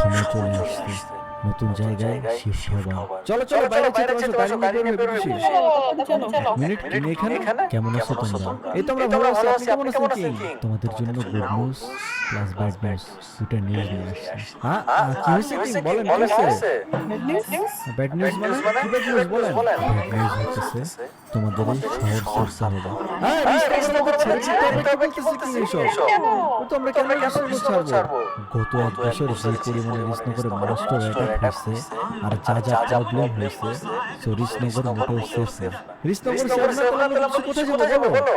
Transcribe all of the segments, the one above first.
সময় চলে আসছে নতুন জায়গায় শিফট হবার। চলো চলো বাইরে যেতে বসো, গাড়ি নিয়ে বের হয়ে বেরিয়েছি। চলো মিনিট তুমি এখানে কেমন আছো তোমরা? এই তো আমরা ভালো আছি, আপনি কেমন আছেন? কি তোমাদের জন্য good news plus bad news দুটো নিউজ নিয়ে আসছি। হ্যাঁ কি হয়েছে কি বলেন, কি হয়েছে? ব্যাড নিউজ মানে কি? ব্যাড নিউজ বলেন। ব্যাড নিউজ হচ্ছে তোমাদের এই শহর ছাড়তে হবে। হ্যাঁ রিস্তাগর ছেড়ে দিতে হবে, কি বলতেছে কি এইসব? তো আমরা কেন রিস্তাগর ছাড়বো? গত এক বছর যে পরিমাণে রিস্তাগরে মনস্ট অ্যাটাক হয়েছে আর যা প্রবলেম হয়েছে, সো রিস্তাগর মোটেও সেফ না। রিস্তাগর সেফ না তাহলে আমরা কোথায় যাবো বলো?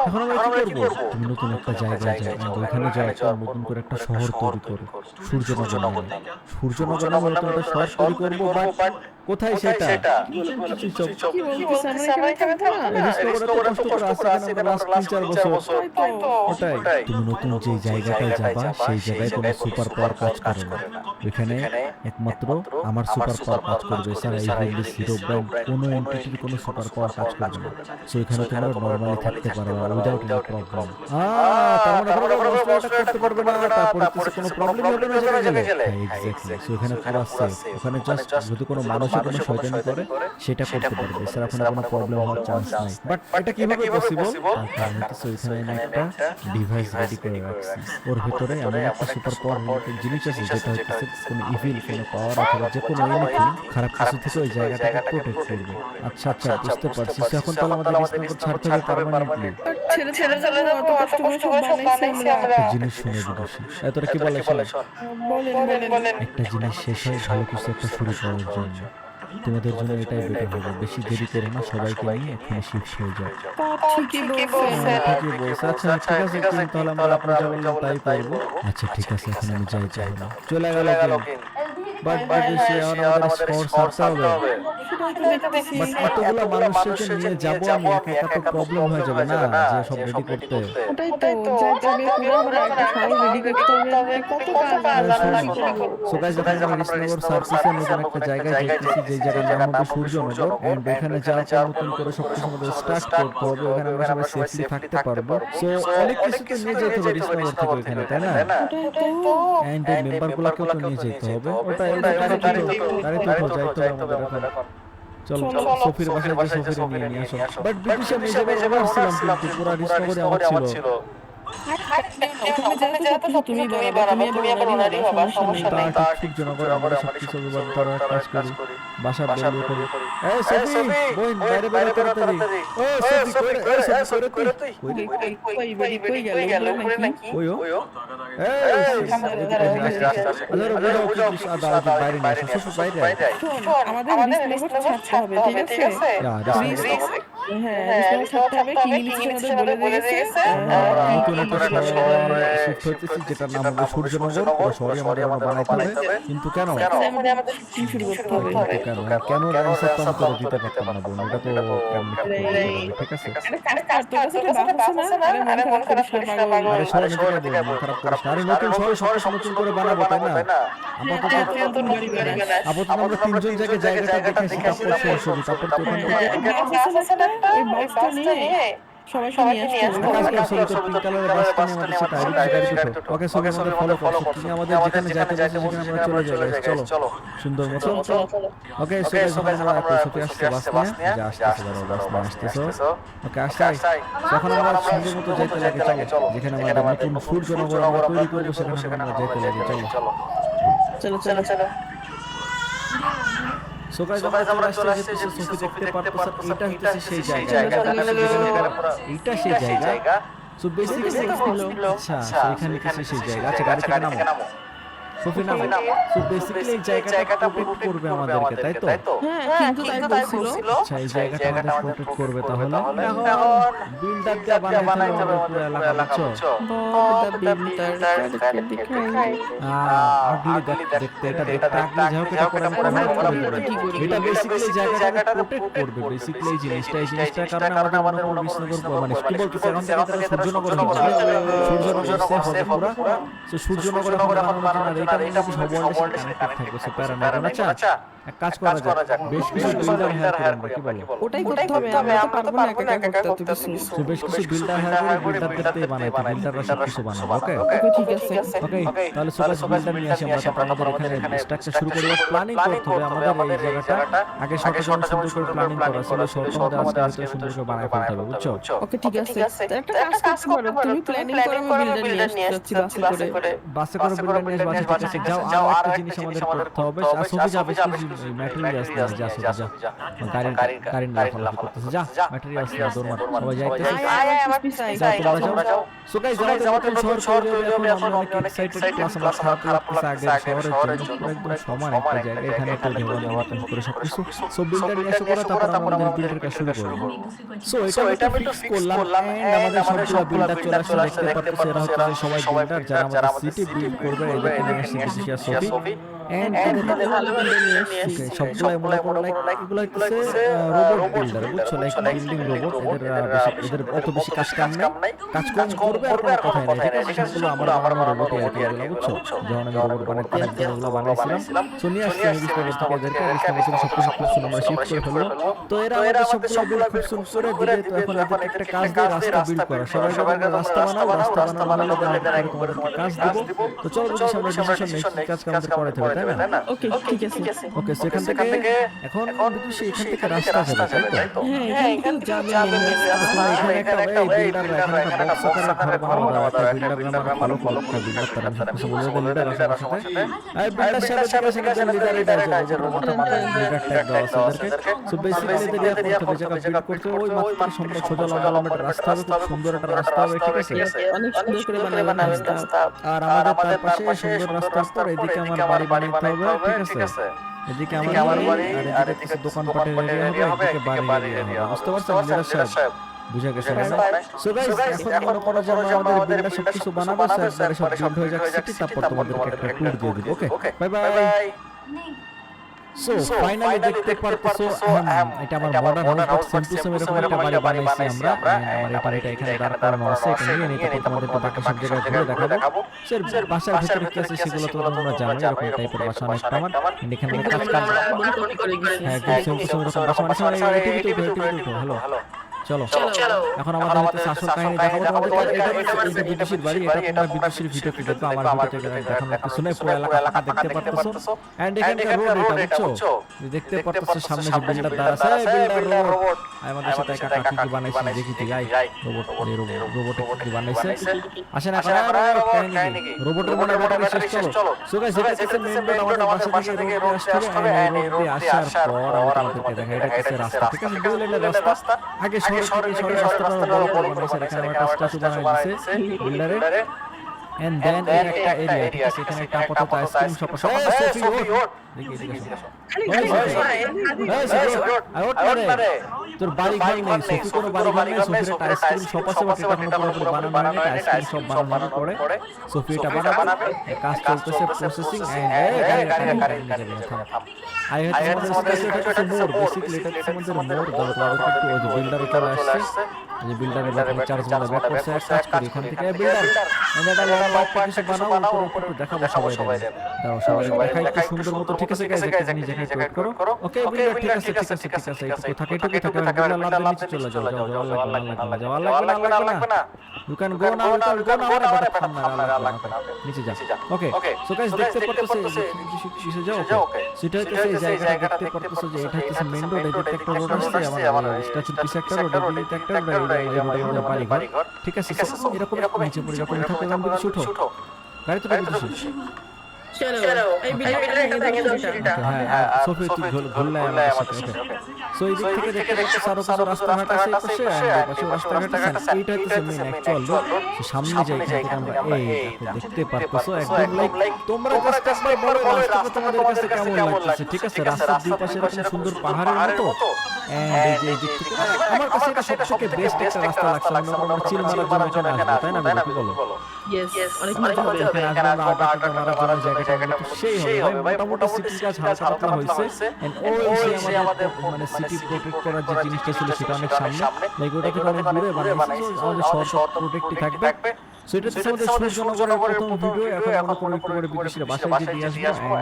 এখন আমরা কি করবো? তুমি নতুন একটা জায়গায় যাও, ওইখানে যাও, একটা নতুন করে একটা শহর তৈরি করো, সূর্যনগর নামে। সূর্যনগর নামে নতুন একটা শহর তৈরি করবো, বাট কোথায় সেটা? ওটাই তুমি নতুন যে জায়গাটায় যাবা সেই জায়গায় কোনো সুপার পাওয়ার কাজ করে না। ওইখানে একমাত্র আমার সুপার পাওয়ার কাজ করবে, এছাড়া এই হিরো হিরো ব্র্যান্ড কোনো এন্টিটির কোনো সুপার পাওয়ার কাজ করবে না। সো এখানে তোমরা নরমালি থাকতে পারবে উইদাউট এনি প্রবলেম। তার মানে কোনো করতে পারবে না, তারপরে কোনো প্রবলেম হবে না গেলে। এক্স্যাক্টলি। সো এখানে পুরো সেফ। ওখানে জাস্ট যদি কোনো মানুষের কোনো শয়তানি করে সেটা করতে পারবে, এছাড়া কোনো প্রবলেম হওয়ার চান্স নাই। বাট এটা কিভাবে পসিবল? কারণ হচ্ছে ওইখানে আমি একটা ডিভাইস রেডি করে রাখছি, ওর ভিতরে এমন একটা সুপার পাওয়ার রিলেটেড জিনিস আছে যেটা হচ্ছে কোনো ইভিল কোনো পাওয়ার অথবা যে কোনো এনিথিং খারাপ কিছু থেকে ওই জায়গাটাকে প্রোটেক্ট করবে। আচ্ছা আচ্ছা বুঝতে পারছি। এখন তাহলে আমাদের রিস্তাগর ছাড়তে হবে পার্মানেন্টলি। ছেড়ে অত কষ্ট করে সব বানাইছি আমরা। একটা জিনিস শুনে বিদেশি তোরা কি বলে শোন, বলেন একটা জিনিস শেষ হয় ভালো কিছু একটা শুরু করার জন্য। তোমাদের জন্য এটাই বেটার হবে, বেশি দেরি করো না, সবাইকে নিয়ে এখানে শিফট হয়ে যাও। ঠিকই বলছেন। ঠিকই বলছে। আচ্ছা ঠিক আছে, তাহলে আমরা আপনি যা বললাম তাই করবো। আচ্ছা ঠিক আছে, এখন আমি যাই তাহলে। চলে গেল কেন? বাট বিদেশি এখন আমাদের শহর ছাড়তে হবে। বাট এতগুলো মানুষকে নিয়ে যাবো আমি, একা একা তো প্রবলেম হয়ে যাবে না যে সব রেডি করতে। ওটাই তো যাইতে হবে, পুরো আমরা একটা শহর রেডি করতে হবে, কত কাজ আছে। সো গাইস যখন আমরা রিস্তাগর সার্ভিসে নতুন একটা জায়গায় যাইতেছি, যে জায়গার নাম হবে সূর্যনগর, এন্ড এখানে যাওয়ার পর নতুন করে সবকিছু আমাদের স্টার্ট করতে হবে। ওখানে আমরা সবাই সেফলি থাকতে পারবো। সো অনেক কিছু তো নিয়ে যেতে হবে রিস্তাগর থেকে ওখানে, তাই না? এন্ড এই মেম্বারগুলোকেও তো নিয়ে যেতে হবে। ওটা গাড়িতে যাইতে হবে আমাদের এখন। চলো সফির বাসায় যে সফিরে নিয়ে আসো। বাট ব্রিটিশে মেজর ওভার ছিলাম, কিন্তু পুরো রিস্তাগরে আমার ছিল। ওখানে যেহেতু তুমি বাড়াবো, তুমি আবার ওনারই হবা, সমস্যা নেই। তার সূর্যনগর আমরা সবকিছু ব্যবহার করার কাজ করি, বাসা বের করি। এই সফি বোন বাইরে তাড়াতাড়ি। ও সফি কই তুই? কই গেল উপরে নাকি? ওইও এই বুঝাও কি আদা বাইরে নিয়ে আসো, সফি বাইরে। আমাদের রিস্তাগর ছাড়তে হবে, ঠিক আছে? রিস্তাগর ছাড়তে হবে, কি ইংলিশে আমাদের বলে দিয়েছে। নতুন একটা শহরে শিফট হইতেছি যেটার নাম হবে সূর্যনগর। পুরো শহরে আমরা বানাইতে হবে, কিন্তু কেন? আমাদের শুরু করতে হবে। কেন অ্যানসার তো আমি তোরে দিতে পারতাম না বোন, এটা তো কেমন ঠিক আছে। আরে শহরে থেকে মন খারাপ করিস না। আরে নতুন শহরে সব নতুন করে বানাবো, তাই না? আপাতত আমরা তিনজন জায়গাটা দেখেছি, তারপর শুরু তারপর তো ওখান থেকে সবাই নিয়ে আসতে হবে। কাজ করছো তো পিঙ্ক কালারের বাসটা নিয়ে আমাদের সাথে গাড়ি উঠো। ওকে সবাই আমাদের ফলো করো, তুমি আমাদের যেখানে যেতে চাইছো সেখানে আমরা চলে যাই। চলো সুন্দর মতো। ওকে সবাই আমরা সফি আসছে বাস নিয়ে, যা আসতেছে বাস নিয়ে আসতেছো। ওকে আসছে এখন আমরা সুন্দর মতো যাইতে লাগে। চলো যেখানে আমাদের নতুন সূর্যনগর আমরা তৈরি করবো সেখানে আমরা যাইতে লাগে। চলো। সো গাইস আমরা চলে আসছি সফি দেখতে পারতেছেন, এটা হচ্ছে সেই জায়গা। এটা সেই জায়গা। সো বেসিক্যালি আচ্ছা এখানে কি সেই জায়গা? আচ্ছা গাড়ি থেকে নামো। সফি নামো। সো বেসিক্যালি এই জায়গাটা প্রোটেক্ট করবে আমাদেরকে, তাই তো? হ্যাঁ কিন্তু তাই বলছিল। আচ্ছা এই জায়গাটা আমাদের প্রোটেক্ট করবে, তাহলে এখন বিল্ডার দিয়ে বানাইতে হবে পুরো এলাকা, বুঝছো? আগলি দেখতে এটা আগলি যাও এটা করে এটা বেসিক্যালি জায়গাটা প্রোটেক্ট করবে। বেসিক্যালি এই জিনিসটা কারণে আমাদের রিস্তাগর মানে কি বলতেছে এখন থেকে সূর্যনগর সেফ হবে পুরো। সো সূর্যনগর বানানোর জন্য এটা সব ওয়ার্ল্ডের সাথে কানেক্টেড থাকবে, সো প্যারা না। আচ্ছা এক কাজ করা যাক, বেশ কিছু বিল্ডার হায়ার করে আমরা, কি বলো? ওটাই করতে হবে, আমরা তো পারবো না একা একা করতে এত কিছু। তো বেশ কিছু বিল্ডার হায়ার করে বিল্ডারদের দিয়ে বানাইতে, বিল্ডাররা সব কিছু বানাবো। ওকে ওকে ঠিক আছে। ওকে, তাহলে সুপার বিল্ডার নিয়ে আসি আমরা। তারপর আমাদের এখানে স্ট্রাকচার শুরু করি, প্ল্যানিং করতে হবে আমাদের এই জায়গাটা। আগে শর্টে সুন্দর করে প্ল্যানিং করা ছিল, শর্ট আমাদের আজকে সুন্দর করে বানায় ফেলতে হবে, বুঝছো? ওকে ঠিক আছে। তো একটা কাজ করতে পারো, তুমি প্ল্যানিং করো, আমি বিল্ডার নিয়ে আসছি বাসে করে। বাসে করে বিল্ডার নিয়ে বাসে ঠিক আছে। যাও, আর একটা জিনিস আমাদের করতে হবে, সফি যাবে ম্যাটেরিয়ালস নিয়ে যা, সফি যা, গাড়ি না ফলো করতেছে, যা ম্যাটেরিয়ালস নিয়ে দৌড় মার, সবাই যাইতেছে। আমার পিছাই যাও তোমরা যাও। সো গাইস, আমাদের শহর তৈরি হবে এখন, আমরা অনেক এক্সাইটেড, প্লাস আমরা খারাপ লাগতেছে। আগে শহরের জন্য একদম সমান একটা জায়গা, এখানে তৈরি হবে আমাদের করে সবকিছু। সো বিল্ডার নিয়ে এসে পরে তারপর আমাদের বিল্ডার কাজ শুরু করব। সো এটা আমি ফিক্স করলাম, এন্ড আমাদের সবগুলো বিল্ডার চলে আসছে, দেখতে পারতেছে এরা হচ্ছে সবাই বিল্ডার যারা আমাদের সিটি বিল্ড করবে। এদেরকে নিয়ে আসছে বিশেষ সফি, এন্ড এদের ভালো বিল্ডার নিয়ে আসছি। সবগুলাই মনে করো লাইক এগুলো হচ্ছে রোবট বিল্ডার, বুঝছো? Like building robot. এদের অত বেশি কাজ কাম নাই, কাজ কম করবে আর কোনো কথাই নাই, ঠিক আছে? সেগুলো আমার রোবটই আর কি, এগুলো বুঝছো? যখন আমি রোবট বানাতে এগুলো বানাইছিলাম, সো নিয়ে আসছি আমি বিস্তারিত থেকে এদেরকে সবকিছু খুব সুন্দর আমরা শিফট করে ফেলবো। তো এরা আমাদের সবগুলো বিল্ড খুব সুন্দর করে দিবে। তো এখন এদেরকে একটা কাজ দিয়ে রাস্তা বিল্ড করা, সবাই রাস্তা বানালে তোমাদের কাজ দিব। তো চলো বুঝি আমরা ডিসিশন নেই, কাজ আমাদের করাতে হবে, তাই না? ওকে ঠিক আছে। ওকে, সেখান থেকে এখন বুঝি এখান থেকে রাস্তা যাবে, তাই তো? হ্যাঁ এখান থেকে যাবে। এখানে একটা বিল্ডার, এখানে একটা বক্স আকারে ঘর বানানো দাও, একটা বিল্ডার আমরা ফলো বিল্ডার তারা কিছু বলে দেন, লিডার আছে আমার সাথে। আর বিল্ডার সাথে সেখানে লিডার এটা আছে, লিডার ট্যাগ দাও আছে ওদেরকে। সো বেসিক্যালি এদের ইয়া করতে হবে, জায়গা বিল্ড করতে হবে, ওই মাত্র সম্পূর্ণ সোজা লম্বা একটা রাস্তা হবে, খুব সুন্দর একটা রাস্তা হবে, ঠিক আছে? অনেক সুন্দর করে বানাবেন রাস্তা। আর আমাদের তার পাশে সুন্দর রাস্তার পর এদিকে আমার বাড়ি বানাইতে হবে, ঠিক আছে? এদিকে আমার বাড়ি, আর এদিকে দোকানপাটের এরিয়া হবে, এদিকে বাড়ি এরিয়া হবে, বুঝতে পারছেন লিডার সাহেব? বুঝা গেছে না? সো গাইস, এখন মনে করো যে আমাদের বিল্ডার সবকিছু বানাবো, স্যার সব বিল্ড হয়ে যাচ্ছে, তারপর তোমাদেরকে একটা ট্যুর দিয়ে দিব। ওকে, বাই বাই। সো ফাইনালি দেখতে পারতেছো, এটা আমার modern house, same to same এরকম একটা বাড়ি বানাইছি আমরা। আমার এটা এখানে দাঁড় করানো আছে, এটা নিয়ে নিতে তোমাদেরকে বাকি সব জায়গায় ঘুরে দেখাবো। স্যার বাসার ভিতরে কি আছে সেগুলো তো তোমরা জানো, এরকম টাইপের বাসা অনেকটা আমার। এখানে কাজ হ্যাঁ, সেম টু সেম এরকম বাসা মানে টিভিতে হ্যালো, চলো এখন আমাদের হাতে আসল কাহিনী দেখাবো তোমাদেরকে। এটা বিদেশির বাড়ি, এটা তোমরা বিদেশির ভিডিওতে দেখো, আমার ভিডিওতে দেখানো কিছু নাই, পুরো এলাকা দেখতে পারতেছো। এন্ড এখানকার রোড এটা, বুঝছো? দেখতে পারতেছো সামনে যে বিল্ডার দাঁড় আছে, বিল্ডার রোবট আমাদের সাথে একা কি বানাইছে দেখি তুই, আই রোবট কি বানাইছে, আসেন এখন কাহিনী কি রোবটের মনে ব্যাটারি শেষ, চলো। সো গাইস, এটা হচ্ছে মেইন রোড, আমাদের বাসা থেকে রোড আসছে, এই রোড দিয়ে আসার পর আমাদেরকে দেখা এটা হচ্ছে রাস্তা, ঠিক আছে? দুই লেনের রাস্তা। আগে সরে রাস্তাটা বড় বানাইছে, এখানে একটা স্ট্যাচু বানাই দিয়েছে বিল্ডারে। এন্ড দেন এর একটা এরিয়া, ঠিক আছে? এখানে একটা আপাতত আইসক্রিম শপ আছে। সফি ওঠ, দেখি তোর বাড়ি ঘর নেই, সফি কোনো বাড়ি ঘর নেই, সফির একটা আইসক্রিম শপ আছে, বাট এটা কোনো পুরোপুরি বানানো হয়নি। আইসক্রিম শপ বানানোর পরে সফি এটা বানাবে, কাজ চলতেছে, প্রসেসিং। আই হচ্ছে আমাদের স্পেশাল মোর, বেসিক্যালি এটা হচ্ছে আমাদের মোর দাও, তাদেরকে একটু ওই যে বিল্ডারে চলে আসছে, এই যে বিল্ডারের ব্যাপারে চার্জ মানে ব্যাক করছে, কাজ করি এখান থেকে বিল্ডার এটা লম্বা একটা কিছু বানাও, উপরে দেখাবো সবাই দাও, সবাই দেখাই একটু সুন্দর মতো, ঠিক আছে গাইস? একটা জিনিস দেখাই ওয়েট করো। ওকে বিল্ডার, ঠিক আছে এইটুকু থাকে, বিল্ডার লাভ নিচে চলে যাও, লাগবে না, ইউ ক্যান গো নাও, আরে বাট ঠান্ডা লাগবে না, নিচে যাও। ওকে, সো গাইস দেখতে পারতেছো কিসে যাও, ওকে সেটা হচ্ছে এই জায়গাটা দেখতে পারতেছো যে এটা হচ্ছে মেইন রোড, এদিকে একটা রোড আসছে, আমার স্ট্যাচুর পিছে একটা রোড, এদিকে একটা রোড, এই রোডের বাড়ি ঘর, ঠিক আছে? সো এরকম নিচে পড়ে যখন থাকে নাম দিছি, উঠো গাড়ি তো দিছি, চলো এই বিল্ডিংটা ভেঙে দাও সেটা। হ্যাঁ সফি তুই ঘুরলে আমাদের সাথে। সো এই দিক থেকে দেখতে সারো রাস্তাঘাট আছে, পাশে রাস্তাঘাট আছে, এইটা হচ্ছে মেইন অ্যাকচুয়াল রোড। সামনে যাই থেকে আমরা এই দেখতে পারতেছো, একদম লাইক তোমরা জাস্ট একবার বলো রাস্তাটা তোমাদের কাছে কেমন লাগছে, ঠিক আছে? রাস্তার দুই পাশে এরকম সুন্দর পাহাড়ের মতো, এন্ড এই যে এই দিক থেকে আমার কাছে এটা সবথেকে বেস্ট একটা রাস্তা লাগছে, আমরা চিল মারার জন্য এখানে আসবো, তাই না? কি বলো? ইয়েস অনেক মজা হবে এখানে আসবো, আটা মারার জন্য জায়গাটা সেই হবে ভাই, মোটামুটি সিটি কাজ হালকা পাতলা হইছে। এন্ড ওই আমাদের মানে সিটি প্রোটেক্ট করার যে জিনিসটা ছিল সেটা অনেক সামনে, লাইক ওটা থেকে অনেক দূরে বানাইছে, আমাদের শহর প্রোটেক্টই থাকবে। সো এটা হচ্ছে আমাদের সূর্যনগরের প্রথম ভিডিও। এখন আমরা কোনো একটু করে বিদেশিরা বাসায় দিয়ে আসবো।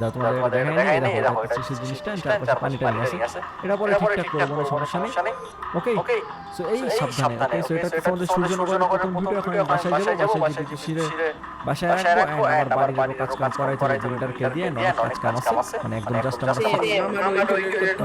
যা তোমাদের দেখাই নাই, এটা হচ্ছে সেই জিনিসটা, চারপাশে পানি টানি আছে। এটা পরে ঠিকঠাক করবো, কোনো সমস্যা নেই। ওকে, সো এই সাবধানে। ওকে, সো এটা হচ্ছে আমাদের সূর্যনগরের প্রথম ভিডিও। এখন আমি বাসায় যাবো, বাসায় বিদেশিরে বাসায় রাখবো, আমার বাড়ি যাবো, কাজ কাম করাই থাকবে, জমিটারকে দিয়ে অনেক কাজ কাম আছে, মানে একদম জাস্ট আমার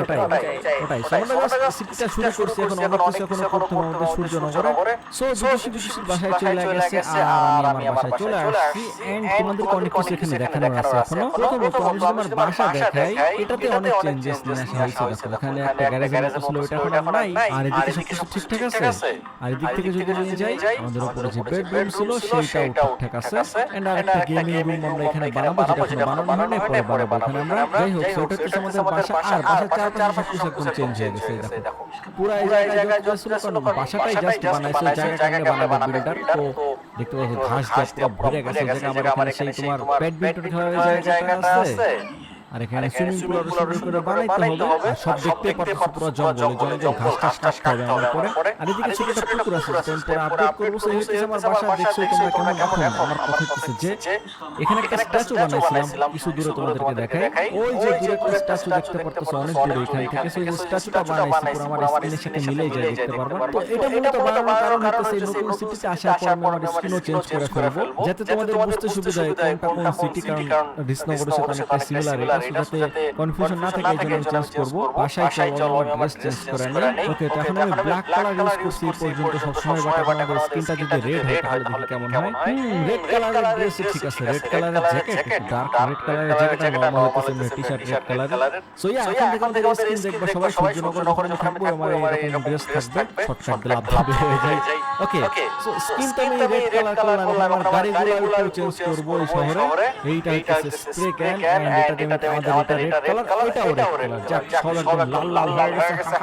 ওটাই। সো আমরা জাস্ট সিটিটা শুরু করছি, এখন অনেক কিছু এখনো করতে হবে আমাদের সূর্যনগরে। সো বিদেশির বাসায় চলে গেছে, আর আমি আমার বাসায় চলে আসছি। এন্ড তোমাদেরকে অনেক কিছু এখানে দেখানোর আছে এখনো। প্রথমত আমি যদি আমার বাসা দেখাই, এটাতে অনেক চেঞ্জেস নিয়ে আসা হয়েছে। দেখো এখানে একটা গ্যারেজের মতো ছিল, ওটা এখন আর নাই। আর এদিকে সবকিছু ঠিকঠাক আছে। আর এদিক থেকে যদি নিয়ে যাই, আমাদের উপরে যে বেডরুম ছিল সেইটাও ঠিকঠাক আছে। এন্ড আর একটা গেমিং রুম আমরা এখানে বানাবো, যেটা এখনো বানানো হয়নি, পরে বানাবো এখানে আমরা। যাই হোক, সেটা হচ্ছে আমাদের বাসা। আর বাসার চারপাশে সবকিছু একদম চেঞ্জ হয়ে গেছে। দেখো পুরো এই জায়গায় যত ছিল, কারণ বাসাটাই জাস্ট বানাইছে, জায়গাটা আমরা বানাবো বিল্ডার। তো দেখতে পাচ্ছ ঘাস দিয়ে পুরো ভরে গেছে। জায়গা আমার এখানে সেই তোমার ব্যাডমিন্টন খেলার জায়গাটা আছে। আর এখানে সুইমিং পুল আরো সুন্দর করে বানাইতে হবে। আর সব দেখতে পাচ্ছ পুরো জঙ্গল ঘাস টাস কাটতে হবে আমার পরে। আর এদিকে ছোট একটা পুকুর আছে, পরে আপডেট করবো। সেই হচ্ছে আমার বাসা। দেখছো তোমরা কেমন? এখন আমার কথা হচ্ছে যে এখানে একটা স্ট্যাচু বানাইছিলাম, কিছু দূরে তোমাদেরকে দেখাই। ওই যে দূরে একটা স্ট্যাচু দেখতে পারতেছো, অনেক দূরে এখান থেকে। সেই যে স্ট্যাচুটা বানাইছি পুরো আমার স্ক্রিনের সাথে মিলেই যায়, দেখতে পারবা। তো এটা মূলত বানানোর কারণ হচ্ছে এই নতুন সিটিতে আসার পর আমি আমার স্ক্রিনও চেঞ্জ করে ফেলবো, যাতে তোমাদের বুঝতে সুবিধা হয় কোনটা কোন সিটি। কারণ রিসনগরের সাথে অনেকটা সিমিলার, যাতে কনফিউশন না থাকে, এই জন্য আমি চেঞ্জ করবো। বাসায় চলো আমি আমার ড্রেস চেঞ্জ করে নিই। ওকে, তো এখন আমি ব্ল্যাক কালার ইউজ করছি এই পর্যন্ত সবসময়। বাট এখন আমাদের স্কিনটা যদি রেড হয় তাহলে দেখি কেমন হয়। রেড কালারের ড্রেস ঠিক আছে। রেড কালারের জ্যাকেট, ডার্ক রেড কালারের জ্যাকেট আর নরমাল হচ্ছে এমনি টি-শার্ট রেড কালারের। সো ইয়া, এখন থেকে আমাদের স্কিন দেখবা সবাই। সূর্যনগর যখন আমি থাকবো, আমার এরকম ড্রেস থাকবে, শর্টকাট দিলে আপডেট হয়ে যায়। ওকে, সো স্কিনটা আমি রেড কালার করলাম। আমার গাড়িগুলো একটু চেঞ্জ করবো এই শহরে। এইটা হচ্ছে স্প্রে ক্যান, এন্ড এটা দিয়ে আমাদের এটা রেড কালার, এটাও রেড কালার। যাক, সব একদম লাল লাল হয়ে গেছে।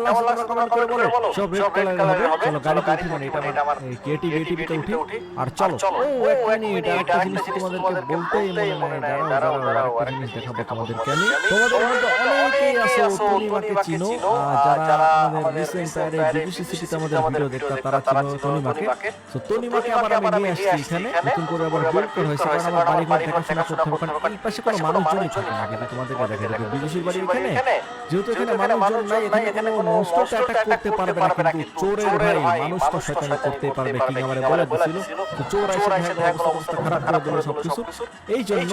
কেমন লাগছে কমেন্ট করে বলো। সব রেড কালারের হবে। চলো গাড়িতে উঠি, মানে এটা আমার ক্রিয়েটিভিটিতে উঠি। আর চলো, ও এক মিনিট, আরেকটা জিনিস তোমাদেরকে বলতেই মনে নাই। দাঁড়াও, আরেকটা জিনিস দেখাবো তোমাদেরকে আমি। তোমাদের মধ্যে অনেকেই আছো তনিমাকে চিনো, যারা আমাদের রিসেন্ট বিদেশি সিটিতে আমাদের ভিডিও দেখতা, তারা চিনো তনিমাকে। সো তনিমাকে আবার আমি নিয়ে আসছি এখানে, নতুন করে আবার বিল্ড করা হয়েছে। কারণ আমার বাড়িঘর দেখাশোনা করতে হবে, কারণ এই পাশে কোনো মানুষজনই থাকে না। কিন্তু তোমাদেরকে দেখা যাবে বিদেশির বাড়ি এখানে, যেহেতু এখানে মানুষজন নাই, এখানে কোনো নষ্ট অ্যাটাক করতে পারবে না। কিন্তু চোরের ভাই মানুষ তো শয়তানি করতে পারবে, কিনা আমারে বলে দিছিল। তো চোর এসে অবস্থা খারাপ করে দিল সবকিছু। এই জন্য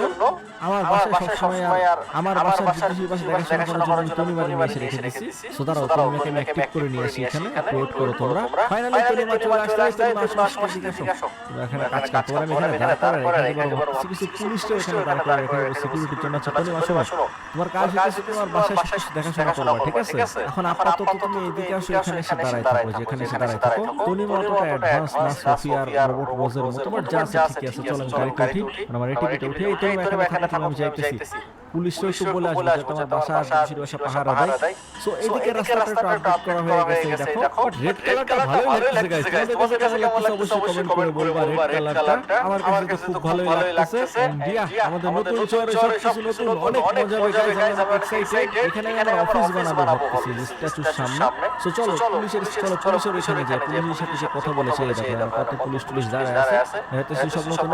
আমার বাসায় সবসময়, আর আমার বাসার বিদেশির বাসা দেখাশোনা করার জন্য আমি তনিমাকে নিয়ে এসে রেখে দিচ্ছি। সো দাঁড়াও, তনিমাকে আমি অ্যাক্টিভ করে নিয়ে আসি এখানে। আপলোড করো তোমরা। ফাইনালি তনিমা চলে আসলে, তনিমা আসো। তোমরা এখানে কাজ কাজ করে, আমি এখানে দাঁড় করে রেখে দিব। কিছু পুলিশও এখানে দাঁড় করে রেখে দিব সিকিউরিটির জন্য। তনিমা আসো, তোমার কাজ হচ্ছে তোমার বাসায় সবকিছু দেখাশোনা করবা, ঠিক আছে? এখন আপাতত তুমি এদিকে আসো, এখানে এসে দাঁড়ায় থাকো, যেখানে এসে দাঁড়ায় থাকো। তনিমা অতটা অ্যাডভান্স না সোফি আর রোবট ওয়াজের মতো, বাট যা আছে ঠিক আছে। চলো আমি গাড়িতে উঠি, আমার টিকিটে উঠে তুমি এখানে থাকো, আমি যাইতেছি। পুলিশও একটু বলে আসবে যাতে তোমার বাসা বিদেশির বাসা পাহারা দেয়। সো এদিকে রাস্তাটা একটু আপডেট করা হয়ে গেছে, দেখো। বাট রেড কালারটা ভালোই লাগতেছে গাইস। তোমাদের কাছে কেমন লাগতেছে অবশ্যই কমেন্ট করে বলবা। রেড কালারটা আমার কাছে তো খুব ভালোই লাগতেছে। ইন্ডিয়া আমাদের নতুন শহরে সবকিছু নতুন, অনেক মজা হবে গাইস। আমরা এক্সাইটেড। এখানে আমরা অফিস বানাবো ভাবতেছি স্ট্যাচুর সামনে। সো চলো পুলিশের এখানে যাই। পুলিশের সাথে যে কথা বলেছে, দেখো কত পুলিশ দাঁড়ায় আছে। হয়তো সেই সব নতুন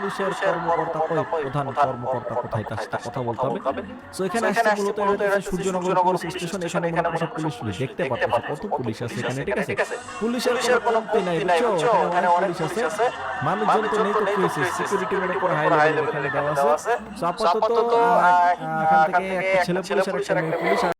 পুলিশের কর্মকর্তা কই, প্রধান কর্মকর্তা কোথায়, তার সাথে কথা বলতে হবে। সো এখানে আসছে মূলত সূর্যনগর পুলিশ স্টেশন। এখানে মূলত সব পুলিশ দেখতে পাচ্ছ কত পুলিশ আছে এখানে, ঠিক আছে? পুলিশের কোনো কমতি নাই, বুঝছো? এখানে অনেক পুলিশ আছে। মানুষজন তো নেই, তো কি হয়েছে, সিকিউরিটি মনে করে হাই লেভেল এখানে দেওয়া আছে। সো আপাতত এখান থেকে একটা ছেলে পুলিশ আর একটা মেয়ে পুলিশ